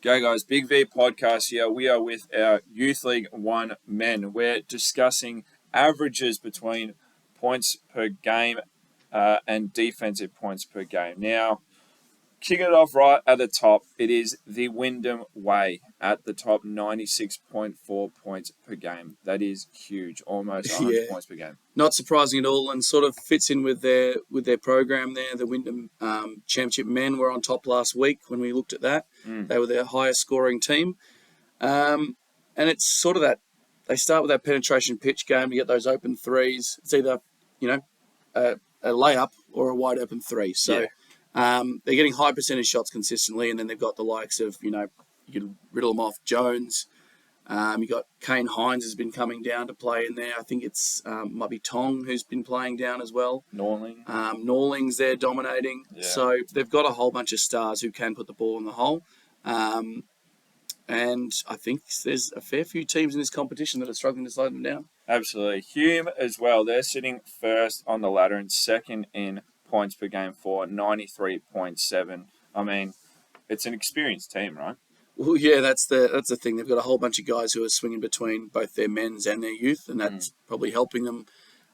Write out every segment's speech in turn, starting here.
Go guys, Big V podcast here. We are with our Youth League 1 men. We're discussing averages between points per game and defensive points per game. Now, kicking it off right at the top, it is the Wyndham way at the top, 96.4 points per game. That is huge, almost 100 points per game. Not surprising at all, and sort of fits in with their program there. The Wyndham Championship men were on top last week when we looked at that. They were their highest scoring team. And it's sort of that, they start with that penetration pitch game to get those open threes. It's either, a layup or a wide open three. So they're getting high percentage shots consistently, and then they've got the likes of, you can riddle them off, Jones. You got Kane Hines has been coming down to play in there. I think it's might be Tong who's been playing down as well. Norling. Norling's there dominating. Yeah. So they've got a whole bunch of stars who can put the ball in the hole. And I think there's a fair few teams in this competition that are struggling to slow them down. Absolutely. Hume as well. They're sitting first on the ladder and second in points per game for 93.7. I mean, it's an experienced team, right? Well, yeah, that's the thing. They've got a whole bunch of guys who are swinging between both their men's and their youth, and that's probably helping them.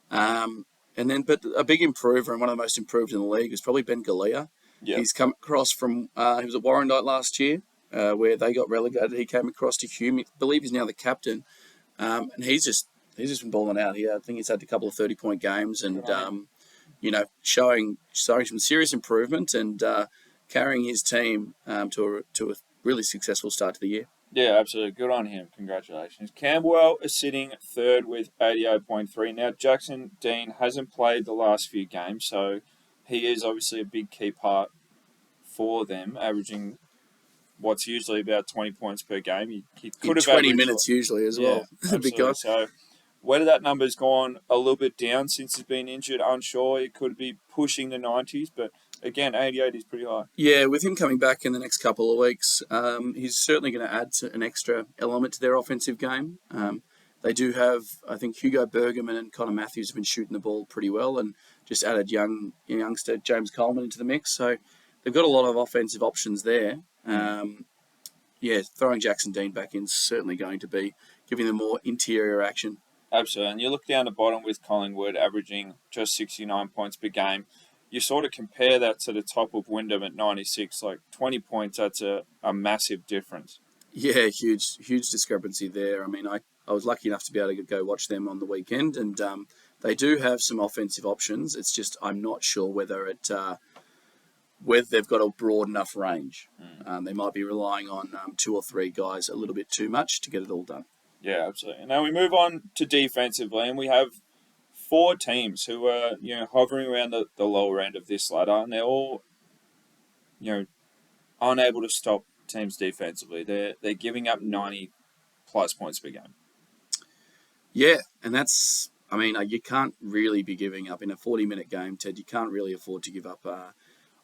But a big improver and one of the most improved in the league is probably Ben Galea. Yep. He's come across from he was at Warrandyte last year, where they got relegated. He came across to Hume. I believe he's now the captain, and he's just been balling out here. I think he's had a couple of 30-point games, and showing some serious improvement and carrying his team to a really successful start to the year. Yeah, absolutely. Good on him. Congratulations. Campbell is sitting third with 88.3. Now, Jackson Dean hasn't played the last few games, so he is obviously a big key part for them, averaging what's usually about 20 points per game. He could have 20 minutes usually as well. Big guy. So whether that number's gone a little bit down since he's been injured, unsure. It could be pushing the 90s, but again, 88 is pretty high. Yeah, with him coming back in the next couple of weeks, he's certainly going to add an extra element to their offensive game. They do have, I think, Hugo Bergerman and Connor Matthews have been shooting the ball pretty well, and just added youngster James Coleman into the mix. So they've got a lot of offensive options there. Throwing Jackson Dean back in is certainly going to be giving them more interior action. Absolutely. And you look down the bottom with Collingwood averaging just 69 points per game. You sort of compare that to the top of Wyndham at 96, like 20 points, that's a massive difference. Yeah, huge discrepancy there. I mean, I was lucky enough to be able to go watch them on the weekend, and they do have some offensive options. It's just I'm not sure whether they've got a broad enough range. They might be relying on two or three guys a little bit too much to get it all done. Yeah, absolutely. Now we move on to defensively, and we have four teams who are, hovering around the lower end of this ladder, and they're all, unable to stop teams defensively. They're giving up 90 plus points per game. Yeah, and that's, you can't really be giving up in a 40-minute game, Ted. You can't really afford to give up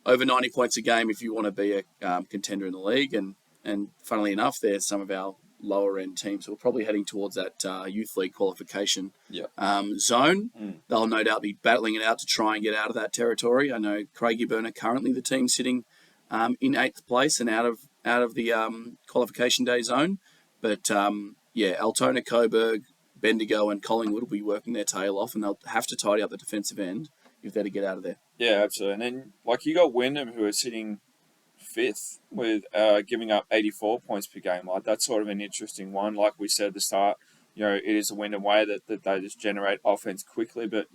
over 90 points a game if you want to be a contender in the league. And funnily enough, there's some of our lower end teams who are probably heading towards that youth league qualification zone. They'll no doubt be battling it out to try and get out of that territory. I know Craigieburn are currently the team sitting in 8th place and out of the qualification day zone. But Altona, Coburg, Bendigo and Collingwood will be working their tail off, and they'll have to tidy up the defensive end if they're to get out of there. Yeah, absolutely. And then you got Wyndham who are sitting 5th with giving up 84 points per game. Like, that's sort of an interesting one. Like we said at the start, it is a Wyndham way that they just generate offense quickly, but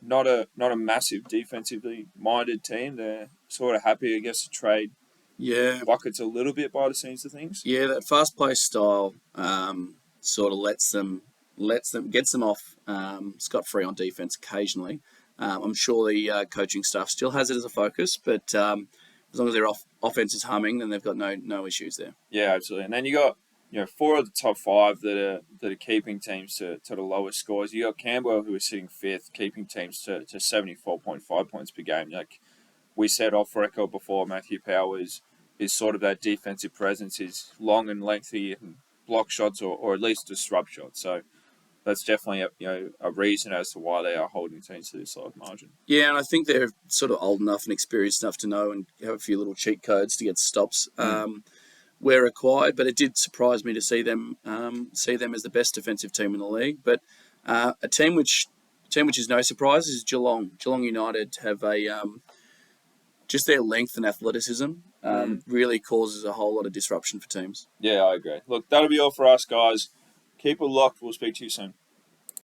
not a massive defensively minded team. They're sort of happy, I guess, to trade buckets a little bit by the scenes of things. Yeah, that fast paced style sort of gets them off scot-free on defense occasionally. I'm sure the coaching staff still has it as a focus, but as long as their offense is humming, then they've got no issues there. Yeah, absolutely. And then you got 4 of the top 5 that are keeping teams to the lowest scores. You got Campbell who is sitting 5th, keeping teams to 74.5 points per game. Like we said off record before, Matthew Powers is sort of that defensive presence. He's long and lengthy and block shots or at least disrupt shots. So that's definitely a reason as to why they are holding teams to this sort of margin. Yeah, and I think they're sort of old enough and experienced enough to know and have a few little cheat codes to get stops. where required, but it did surprise me to see them as the best defensive team in the league. But a team which is no surprise is Geelong. Geelong United have just their length and athleticism really causes a whole lot of disruption for teams. Yeah, I agree. Look, that'll be all for us, guys. Keep it locked. We'll speak to you soon.